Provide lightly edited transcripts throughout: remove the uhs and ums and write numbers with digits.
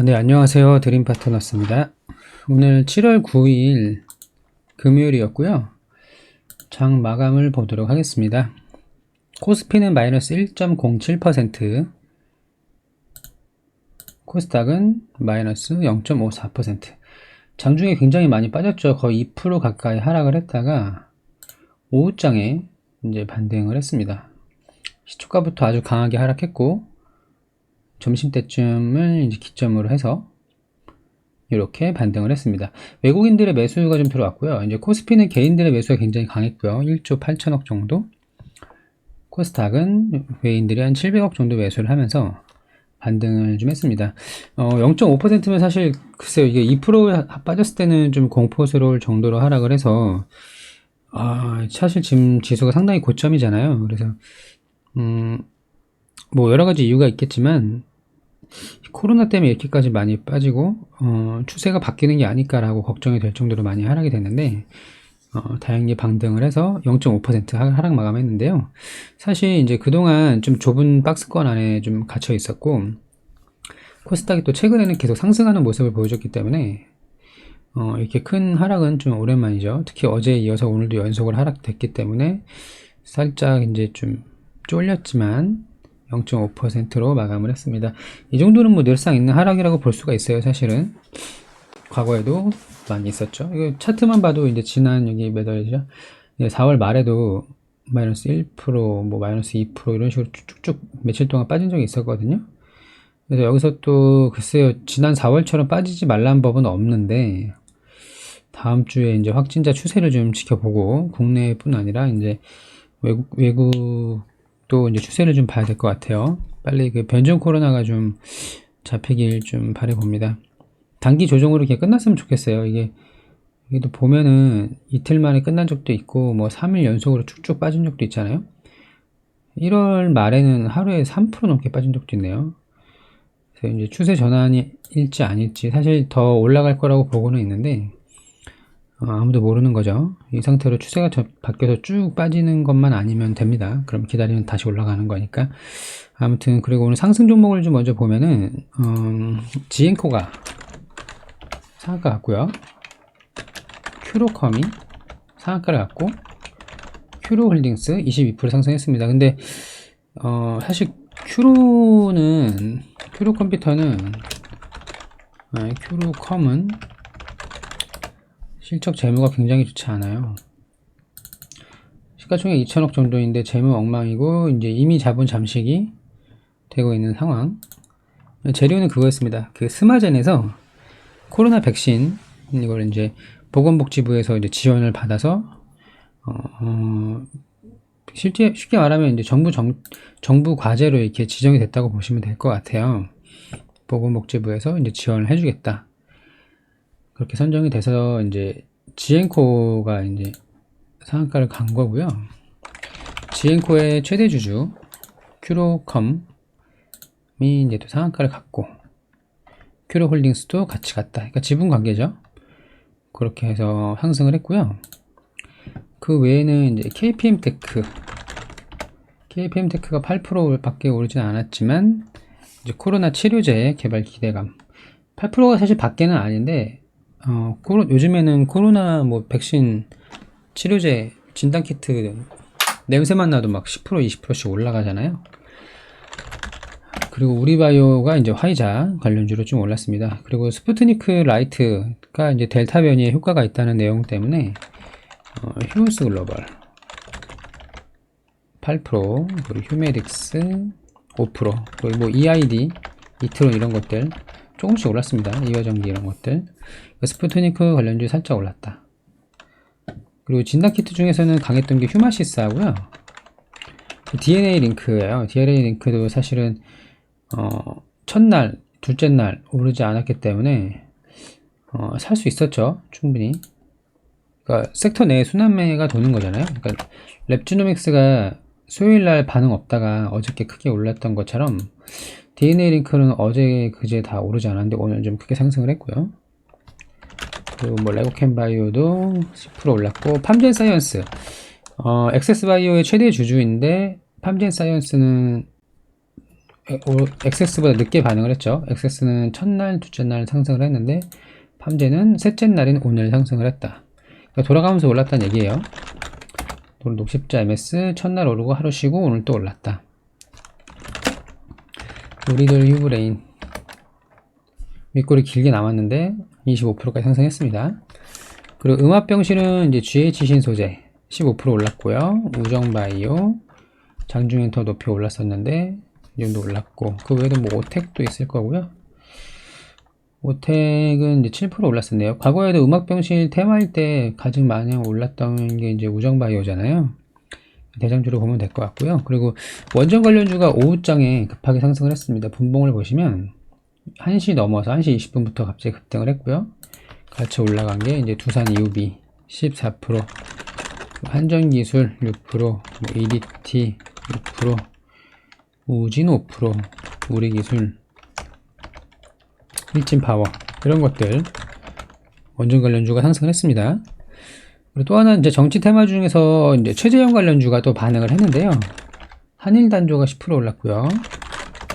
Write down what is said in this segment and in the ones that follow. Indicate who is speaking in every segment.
Speaker 1: 네, 안녕하세요. 드림 파트너스입니다. 오늘 7월 9일 금요일이었고요. 장 마감을 보도록 하겠습니다. 코스피는 마이너스 1.07%, 코스닥은 마이너스 0.54%. 장중에 굉장히 많이 빠졌죠. 거의 2% 가까이 하락을 했다가 오후장에 이제 반등을 했습니다. 시초가부터 아주 강하게 하락했고 점심때쯤을 이제 기점으로 해서 이렇게 반등을 했습니다. 외국인들의 매수가 좀 들어왔고요. 이제 코스피는 개인들의 매수가 굉장히 강했고요. 1조 8천억 정도. 코스닥은 외인들이 한 700억 정도 매수를 하면서 반등을 좀 했습니다. 0.5%면 사실 글쎄요, 이게 2% 빠졌을 때는 좀 공포스러울 정도로 하락을 해서 사실 지금 지수가 상당히 고점이잖아요. 그래서 뭐 여러 가지 이유가 있겠지만 코로나 때문에 이렇게까지 많이 빠지고 추세가 바뀌는 게 아닐까라고 걱정이 될 정도로 많이 하락이 됐는데 다행히 반등을 해서 0.5% 하락 마감했는데요. 사실 이제 그동안 좀 좁은 박스권 안에 좀 갇혀 있었고 코스닥이 또 최근에는 계속 상승하는 모습을 보여줬기 때문에 이렇게 큰 하락은 좀 오랜만이죠. 특히 어제에 이어서 오늘도 연속으로 하락됐기 때문에 살짝 이제 좀 쫄렸지만 0.5%로 마감을 했습니다. 이 정도는 뭐 늘상 있는 하락이라고 볼 수가 있어요. 사실은 과거에도 많이 있었죠. 이거 차트만 봐도 이제 지난 여기 몇 월이죠? 4월 말에도 마이너스 1%, 뭐 마이너스 2% 이런 식으로 쭉쭉 며칠 동안 빠진 적이 있었거든요. 그래서 여기서 또 글쎄요, 지난 4월처럼 빠지지 말라는 법은 없는데 다음 주에 이제 확진자 추세를 좀 지켜보고 국내뿐 아니라 이제 외국도 이제 추세를 좀 봐야 될 것 같아요. 빨리 그 변종 코로나가 좀 잡히길 좀 바라봅니다. 단기 조정으로 이렇게 끝났으면 좋겠어요. 이게도 보면은 이틀 만에 끝난 적도 있고 뭐 3일 연속으로 쭉쭉 빠진 적도 있잖아요. 1월 말에는 하루에 3% 넘게 빠진 적도 있네요. 그래서 이제 추세 전환이 일지 아닐지 사실 더 올라갈 거라고 보고는 있는데 아무도 모르는 거죠. 이 상태로 추세가 바뀌어서 쭉 빠지는 것만 아니면 됩니다. 그럼 기다리면 다시 올라가는 거니까. 아무튼 그리고 오늘 상승 종목을 좀 먼저 보면은 지앤코가 상한가 같고요. 큐로컴이 상한가를 갖고 큐로홀딩스 22% 상승했습니다. 근데 사실 큐로컴퓨터는 큐로컴은 실적 재무가 굉장히 좋지 않아요. 시가총액 2천억 정도인데 재무 엉망이고 이제 이미 자본 잠식이 되고 있는 상황. 재료는 그거였습니다. 그 스마젠에서 코로나 백신 이걸 이제 보건복지부에서 이제 지원을 받아서 실제 쉽게 말하면 이제 정부 과제로 이렇게 지정이 됐다고 보시면 될 것 같아요. 보건복지부에서 이제 지원을 해주겠다. 그렇게 선정이 돼서 이제 지앤코가 이제 상한가를 간 거고요. 지앤코의 최대 주주 큐로컴이 이제 또 상한가를 갔고 큐로홀딩스도 같이 갔다. 그러니까 지분 관계죠. 그렇게 해서 상승을 했고요. 그 외에는 이제 KPM테크가 8%밖에 오르진 않았지만 이제 코로나 치료제 개발 기대감 8%가 사실 밖에는 아닌데 요즘에는 코로나 뭐 백신 치료제 진단키트 냄새만 나도 막 10% 20%씩 올라가잖아요. 그리고 우리바이오가 이제 화이자 관련주로 좀 올랐습니다. 그리고 스푸트니크 라이트가 이제 델타 변이에 효과가 있다는 내용 때문에 휴스 글로벌 8%, 그리고 휴메딕스 5%, 그리고 뭐 EID, 이트론 이런 것들 조금씩 올랐습니다. 이화전기 이런 것들. 스푸트니크 관련주 살짝 올랐다. 그리고 진단키트 중에서는 강했던 게 휴마시스하고요. DNA 링크예요. DNA 링크도 사실은 첫날, 둘째 날 오르지 않았기 때문에 살 수 있었죠. 충분히. 그러니까 섹터 내에 순환매가 도는 거잖아요. 그러니까 랩지노믹스가 수요일날 반응 없다가 어저께 크게 올랐던 것처럼 DNA 링크는 어제 그제 다 오르지 않았는데 오늘 좀 크게 상승을 했고요. 그리고 뭐 레고캠바이오도 10% 올랐고 팜젠사이언스 엑세스바이오의 최대 주주인데 팜젠사이언스는 XS보다 늦게 반응을 했죠. XS는 첫날, 둘째 날 상승을 했는데 팜제는 셋째 날인 오늘 상승을 했다. 그러니까 돌아가면서 올랐다는 얘기예요. 오늘 녹십자 MS 첫날 오르고 하루 쉬고 오늘 또 올랐다. 우리들 휴브레인 밑골이 길게 남았는데 25%까지 상승했습니다. 그리고 음압병실은 이제 GH 신소재 15% 올랐고요. 우정바이오 장중엔 더 높이 올랐었는데 이 정도 올랐고, 그 외에도 뭐 오텍도 있을 거고요. 오텍은 이제 7% 올랐었네요. 과거에도 음압병실 테마일 때 가장 많이 올랐던 게 이제 우정바이오잖아요. 대장주로 보면 될 것 같고요. 그리고 원전 관련주가 오후장에 급하게 상승을 했습니다. 분봉을 보시면 1시 넘어서 1시 20분부터 갑자기 급등을 했고요. 같이 올라간 게 이제 두산 EUB 14%, 한전기술 6%, 뭐 EDT 6%, 우진 5%, 우리기술, 일진파워 이런 것들 원전 관련주가 상승을 했습니다. 그리고 또 하나 이제 정치 테마 중에서 이제 최재형 관련주가 또 반응을 했는데요. 한일단조가 10% 올랐고요.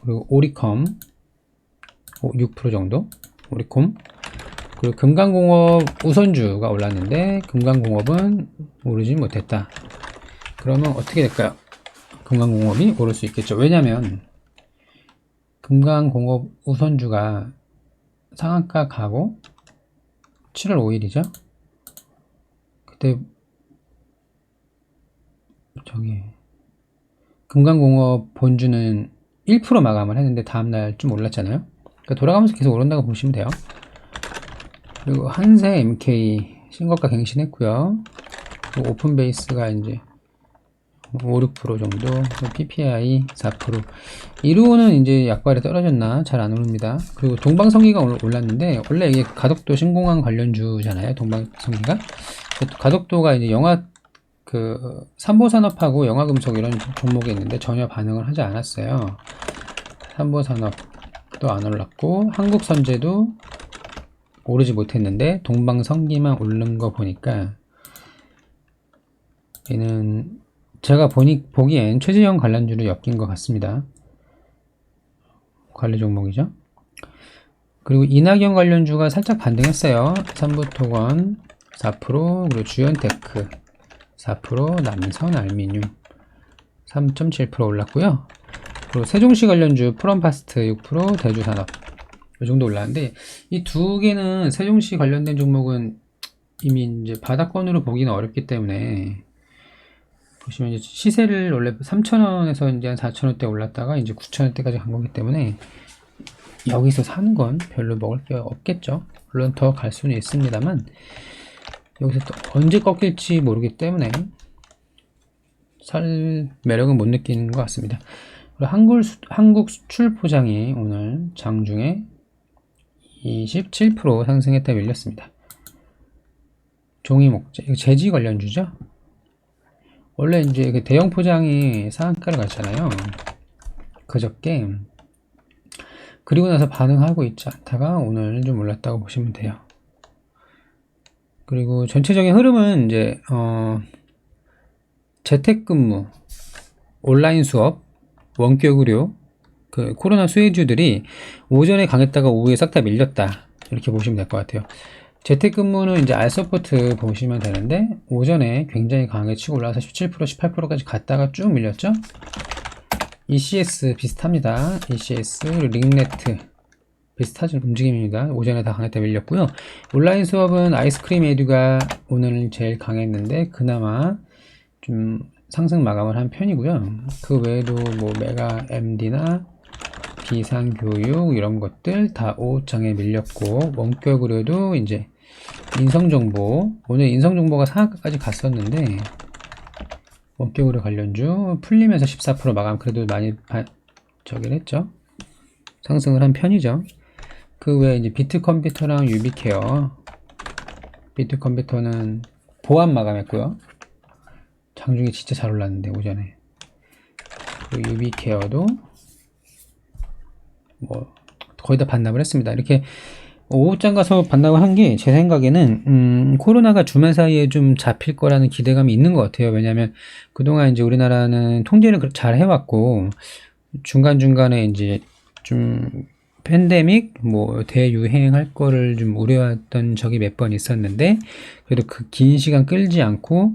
Speaker 1: 그리고 오리컴 6% 정도, 오리콤. 그리고 금강공업 우선주가 올랐는데 금강공업은 오르지 못했다. 그러면 어떻게 될까요? 금강공업이 오를 수 있겠죠. 왜냐면 금강공업 우선주가 상한가 가고 7월 5일이죠. 그때 저기 금강공업 본주는 1% 마감을 했는데 다음날 좀 올랐잖아요. 그러니까 돌아가면서 계속 오른다고 보시면 돼요. 그리고 한세 MK 신고가 갱신했고요. 오픈베이스가 이제 5, 6% 정도, PPI 4%. 이루오는 이제 약발에 떨어졌나 잘 안 오릅니다. 그리고 동방성기가 올랐는데 원래 이게 가덕도 신공항 관련주잖아요. 동방성기가 가덕도가 이제 영화 그 삼보산업하고 영화금속 이런 종목이 있는데 전혀 반응을 하지 않았어요. 삼보산업도 안 올랐고 한국선제도 오르지 못했는데 동방성기만 오른 거 보니까 얘는 제가 보기엔 최재형 관련주로 엮인 것 같습니다. 관리 종목이죠. 그리고 이낙연 관련주가 살짝 반등했어요. 삼부토건 4%, 그리고 주연테크 4%, 남선 알미늄 3.7% 올랐고요. 그리고 세종시 관련주 프롬파스트 6%, 대주산업 이 정도 올랐는데, 이 두 개는 세종시 관련된 종목은 이미 이제 바닥권으로 보기는 어렵기 때문에 보시면 이제 시세를 원래 3,000원에서 이제 한 4,000원대 올랐다가 이제 9,000원대까지 간 거기 때문에 여기서 사는 건 별로 먹을 게 없겠죠. 물론 더 갈 수는 있습니다만 여기서 또 언제 꺾일지 모르기 때문에 살 매력은 못 느끼는 것 같습니다. 그리고 한국 수출 포장이 오늘 장중에 27% 상승했다 밀렸습니다. 종이목재, 이거 재지 관련주죠. 원래 이제 그 대형 포장이 상한가를 갔잖아요. 그저께. 그리고 나서 반응하고 있지 않다가 오늘 좀 올랐다고 보시면 돼요. 그리고 전체적인 흐름은 이제 재택근무, 온라인 수업, 원격 의료, 그 코로나 수혜주들이 오전에 강했다가 오후에 싹 다 밀렸다. 이렇게 보시면 될 것 같아요. 재택근무는 이제 알서포트 보시면 되는데 오전에 굉장히 강하게 치고 올라와서 17%, 18%까지 갔다가 쭉 밀렸죠. ECS 비슷합니다. ECS, 링네트 비슷하죠. 움직임입니다. 오전에 다 강했다 밀렸고요. 온라인 수업은 아이스크림 에듀가 오늘 제일 강했는데 그나마 좀 상승 마감을 한 편이고요. 그 외에도 뭐 메가 MD나 비상교육 이런 것들 다 오후장에 밀렸고, 원격 의료도 이제 인성정보, 오늘 인성정보가 상한가까지 갔었는데 원격 의료 관련주 풀리면서 14% 마감, 그래도 많이 저긴 했죠. 상승을 한 편이죠. 그 외에 이제 비트컴퓨터랑 유비케어, 비트컴퓨터는 보합 마감했고요. 장중에 진짜 잘 올랐는데 오전에. 그리고 유비케어도 뭐 거의 다 반납을 했습니다. 이렇게 오후장 가서 반납을 한 게 제 생각에는 코로나가 주말 사이에 좀 잡힐 거라는 기대감이 있는 것 같아요. 왜냐하면 그동안 이제 우리나라는 통제를 잘 해왔고 중간중간에 이제 좀 팬데믹, 뭐 대유행할 거를 좀 우려했던 적이 몇 번 있었는데, 그래도 그 긴 시간 끌지 않고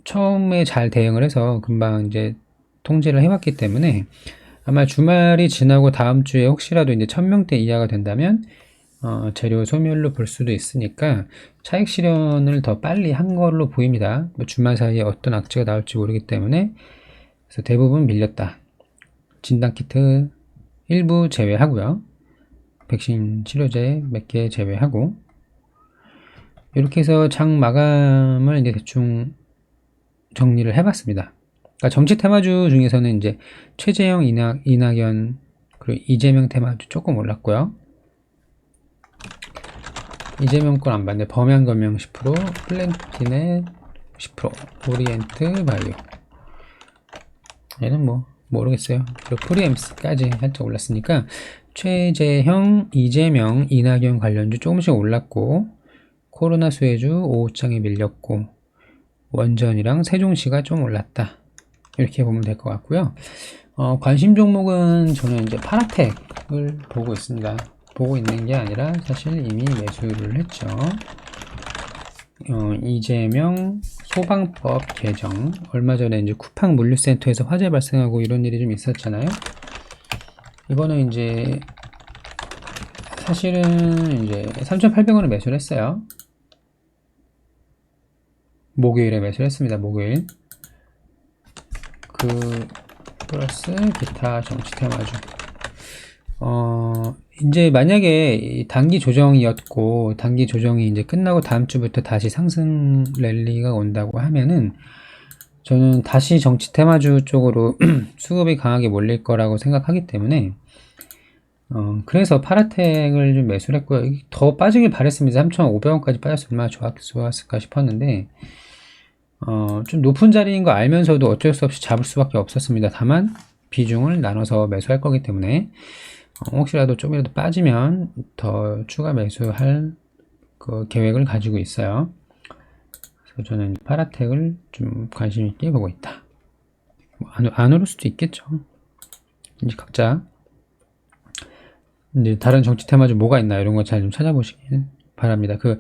Speaker 1: 처음에 잘 대응을 해서 금방 이제 통제를 해왔기 때문에 아마 주말이 지나고 다음 주에 혹시라도 이제 1000명대 이하가 된다면 재료 소멸로 볼 수도 있으니까 차익 실현을 더 빨리 한 걸로 보입니다. 뭐 주말 사이에 어떤 악재가 나올지 모르기 때문에 그래서 대부분 밀렸다. 진단키트 일부 제외하고요. 백신 치료제 몇 개 제외하고 이렇게 해서 장 마감을 이제 대충 정리를 해봤습니다. 그러니까 정치 테마주 중에서는 이제 최재형, 이낙연 그리고 이재명 테마주 조금 올랐고요. 이재명 건 안 봤는데 범양검명 10%, 플랜티넷 10%, 오리엔트 바이오. 얘는 뭐 모르겠어요. 그리고 프리엠스까지 살짝 올랐으니까 최재형, 이재명, 이낙연 관련주 조금씩 올랐고 코로나 수혜주 오후장에 밀렸고 원전이랑 세종시가 좀 올랐다. 이렇게 보면 될 것 같고요. 관심 종목은 저는 이제 파라텍을 보고 있습니다. 보고 있는 게 아니라 사실 이미 매수를 했죠. 이재명 소방법 개정, 얼마 전에 이제 쿠팡 물류센터에서 화재 발생하고 이런 일이 좀 있었잖아요. 이거는 이제 사실은 이제 3,800원을 매수를 했어요. 목요일에 매수를 했습니다. 목요일. 그 플러스 기타 정치 테마주. 이제 만약에 단기 조정이었고 단기 조정이 이제 끝나고 다음 주부터 다시 상승 랠리가 온다고 하면은 저는 다시 정치 테마주 쪽으로 수급이 강하게 몰릴 거라고 생각하기 때문에 그래서 파라텍을 좀 매수를 했고요. 더 빠지길 바랬습니다. 3,500원까지 빠졌으면 얼마나 좋았을까 싶었는데 좀 높은 자리인 거 알면서도 어쩔 수 없이 잡을 수밖에 없었습니다. 다만 비중을 나눠서 매수할 거기 때문에 혹시라도 좀이라도 빠지면 더 추가 매수할 그 계획을 가지고 있어요. 그래서 저는 파라텍을 좀 관심 있게 보고 있다. 안 오를 수도 있겠죠. 이제 각자 이제 다른 정치 테마주 뭐가 있나 이런 거 잘 좀 찾아보시길 바랍니다. 그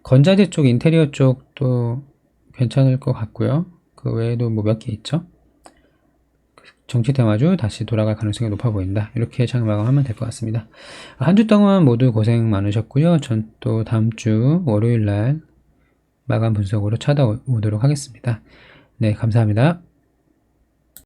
Speaker 1: 건자재 쪽, 인테리어 쪽도 괜찮을 것 같고요. 그 외에도 뭐 몇 개 있죠. 정치 테마주 다시 돌아갈 가능성이 높아 보인다. 이렇게 장 마감하면 될 것 같습니다. 한 주 동안 모두 고생 많으셨고요. 전 또 다음 주 월요일 날 마감 분석으로 찾아오도록 하겠습니다. 네, 감사합니다.